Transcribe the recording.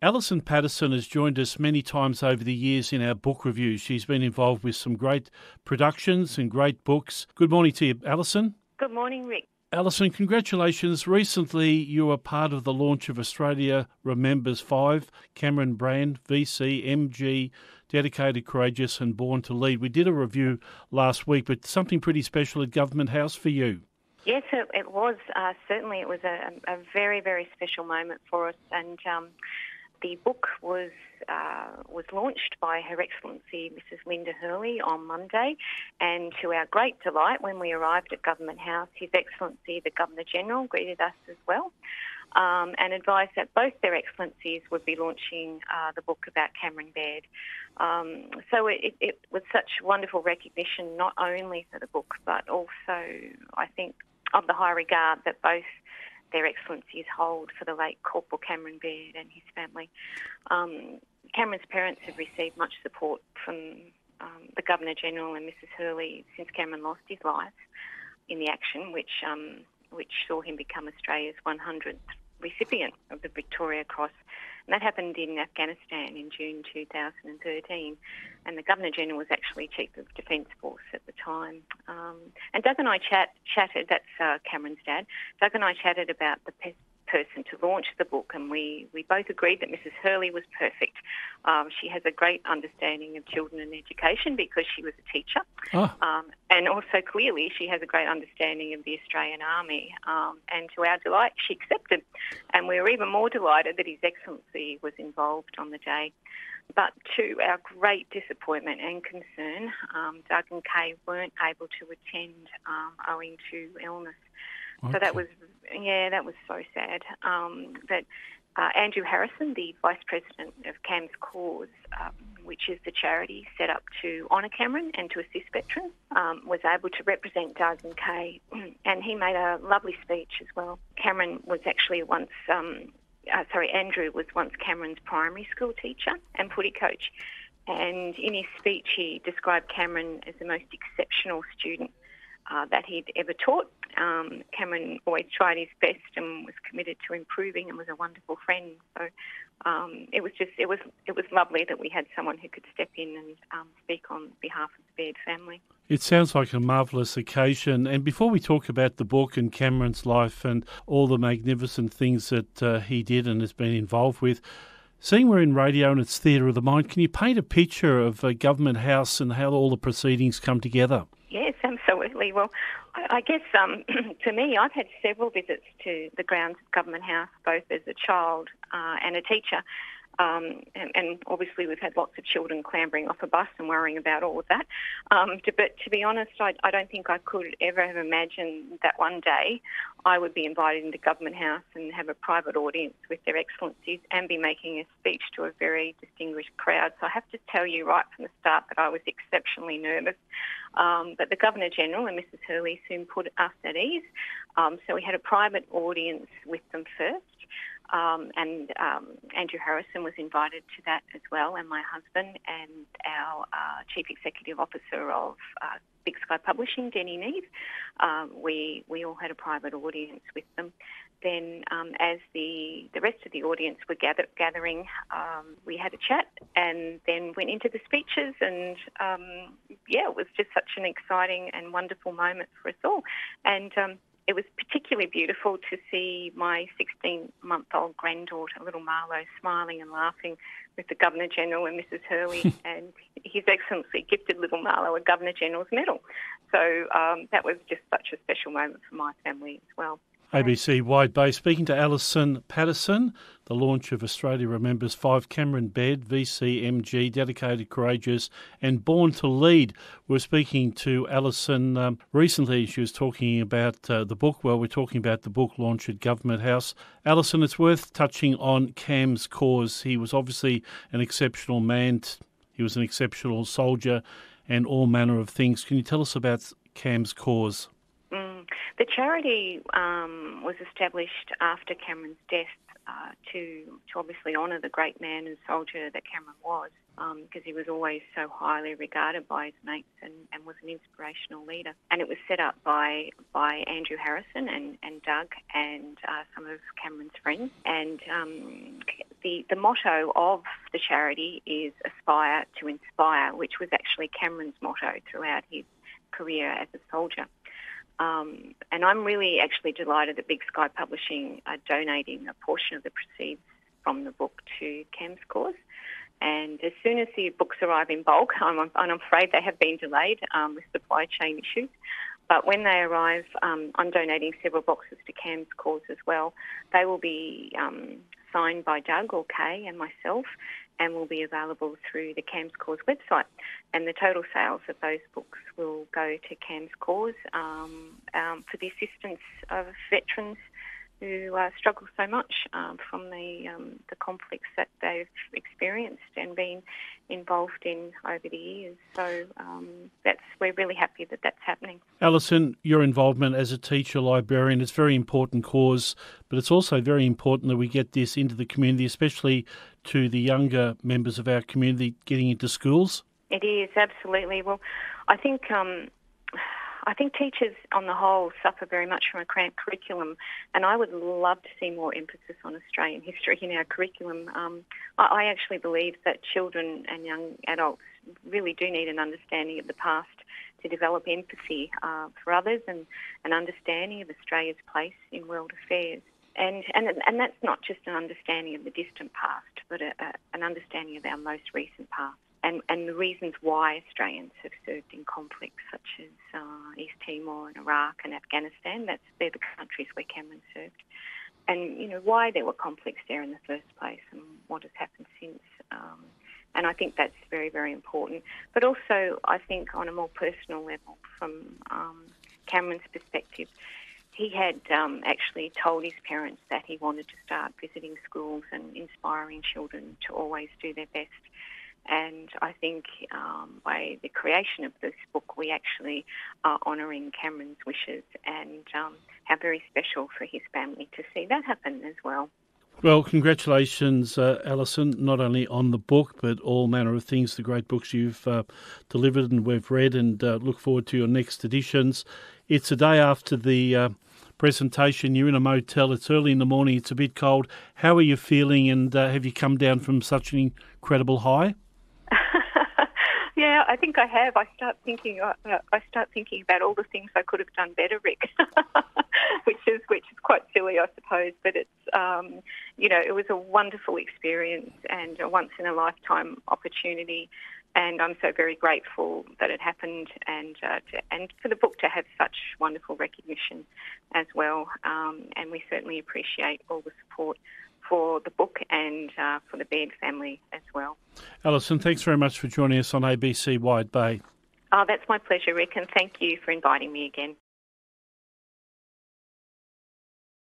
Alison Patterson has joined us many times over the years in our book reviews. She's been involved with some great productions and great books. Good morning to you, Alison. Good morning, Rick. Alison, congratulations. Recently, you were part of the launch of Australia Remembers 5, Cameron Brand, VC, MG, Dedicated, Courageous and Born to Lead. We did a review last week, but something pretty special at Government House for you. Yes, it was. Certainly it was a very, very special moment for us. And the book was launched by Her Excellency Mrs. Linda Hurley on Monday, and to our great delight, when we arrived at Government House, His Excellency the Governor-General greeted us as well, and advised that both their excellencies would be launching the book about Cameron Baird. So it was such wonderful recognition, not only for the book, but also, I think, of the high regard that both their excellencies hold for the late Corporal Cameron Baird and his family. Cameron's parents have received much support from the Governor-General and Mrs. Hurley since Cameron lost his life in the action, which saw him become Australia's 100th recipient of the Victoria Cross. And that happened in Afghanistan in June 2013. And the Governor-General was actually Chief of Defence Force at the time. And Doug and I chatted, that's Cameron's dad, Doug and I chatted about the person to launch the book, and we both agreed that Mrs. Hurley was perfect. She has a great understanding of children and education because she was a teacher. And also clearly she has a great understanding of the Australian Army. And to our delight, she accepted. And we were even more delighted that His Excellency was involved on the day. But to our great disappointment and concern, Doug and Kay weren't able to attend owing to illness. Okay. So that was so sad. That Andrew Harrison, the Vice President of CAM's Cause, which is the charity set up to honour Cameron and to assist veterans, was able to represent Doug and Kay, and he made a lovely speech as well. Andrew was once Cameron's primary school teacher and footy coach, and in his speech he described Cameron as the most exceptional student that he'd ever taught. Cameron always tried his best and was committed to improving and was a wonderful friend. So it was lovely that we had someone who could step in and speak on behalf of the Baird family. It sounds like a marvellous occasion. And before we talk about the book and Cameron's life and all the magnificent things that he did and has been involved with, seeing we're in radio and it's theatre of the mind, can you paint a picture of Government House and how all the proceedings come together? Yes, absolutely. Well, I guess to me, I've had several visits to the grounds of Government House, both as a child and a teacher. And obviously we've had lots of children clambering off a bus and worrying about all of that. But to be honest, I don't think I could ever have imagined that one day I would be invited into Government House and have a private audience with their excellencies and be making a speech to a very distinguished crowd. So I have to tell you right from the start that I was exceptionally nervous. But the Governor-General and Mrs. Hurley soon put us at ease. So we had a private audience with them first. And Andrew Harrison was invited to that as well, and my husband and our Chief Executive Officer of Big Sky Publishing, Denny Neve. We all had a private audience with them. Then as the rest of the audience were gathering, we had a chat and then went into the speeches, and it was just such an exciting and wonderful moment for us all. And it was particularly beautiful to see my 16-month-old granddaughter, little Marlo, smiling and laughing with the Governor-General and Mrs. Hurley, and His Excellency gifted little Marlo a Governor-General's medal. So that was just such a special moment for my family as well. ABC Wide Bay, speaking to Alison Patterson, the launch of Australia Remembers 5, Cameron Baird, VCMG, Dedicated, Courageous and Born to Lead. We're speaking to Alison recently. She was talking about the book. Well, we're talking about the book launch at Government House. Alison, it's worth touching on Cam's cause. He was obviously an exceptional man. He was an exceptional soldier and all manner of things. Can you tell us about Cam's cause? The charity was established after Cameron's death to obviously honour the great man and soldier that Cameron was, because he was always so highly regarded by his mates and was an inspirational leader. And it was set up by Andrew Harrison and Doug and some of Cameron's friends. And the motto of the charity is Aspire to Inspire, which was actually Cameron's motto throughout his career as a soldier. And I'm really actually delighted that Big Sky Publishing are donating a portion of the proceeds from the book to Cam's cause. And as soon as the books arrive in bulk, I'm afraid they have been delayed with supply chain issues. But when they arrive, I'm donating several boxes to Cam's cause as well. They will be signed by Doug or Kay and myself, and will be available through the Cam's Cause website. And the total sales of those books will go to Cam's Cause for the assistance of veterans who struggle so much from the conflicts that they've experienced and been involved in over the years. So we're really happy that that's happening. Alison, your involvement as a teacher librarian is a very important cause, but it's also very important that we get this into the community, especially to the younger members of our community getting into schools. It is, absolutely. Well, I think teachers on the whole suffer very much from a cramped curriculum, and I would love to see more emphasis on Australian history in our curriculum. I actually believe that children and young adults really do need an understanding of the past to develop empathy for others and an understanding of Australia's place in world affairs. And that's not just an understanding of the distant past, but an understanding of our most recent past. And the reasons why Australians have served in conflicts such as East Timor and Iraq and Afghanistan. They're the countries where Cameron served. And, why there were conflicts there in the first place and what has happened since. And I think that's very, very important. But also, I think on a more personal level, from Cameron's perspective, he had actually told his parents that he wanted to start visiting schools and inspiring children to always do their best. And I think by the creation of this book, we actually are honouring Cameron's wishes, and how very special for his family to see that happen as well. Well, congratulations, Alison, not only on the book, but all manner of things, the great books you've delivered and we've read, and look forward to your next editions. It's a day after the presentation. You're in a motel. It's early in the morning. It's a bit cold. How are you feeling, and have you come down from such an incredible high? Yeah, I think I have. I start thinking about all the things I could have done better, Rick, which is quite silly, I suppose. But it's it was a wonderful experience and a once in a lifetime opportunity, and I'm so very grateful that it happened, and for the book to have such wonderful recognition as well. And we certainly appreciate all the support for the book and for the Baird family as well. Alison, thanks very much for joining us on ABC Wide Bay. Oh, that's my pleasure, Rick, and thank you for inviting me again.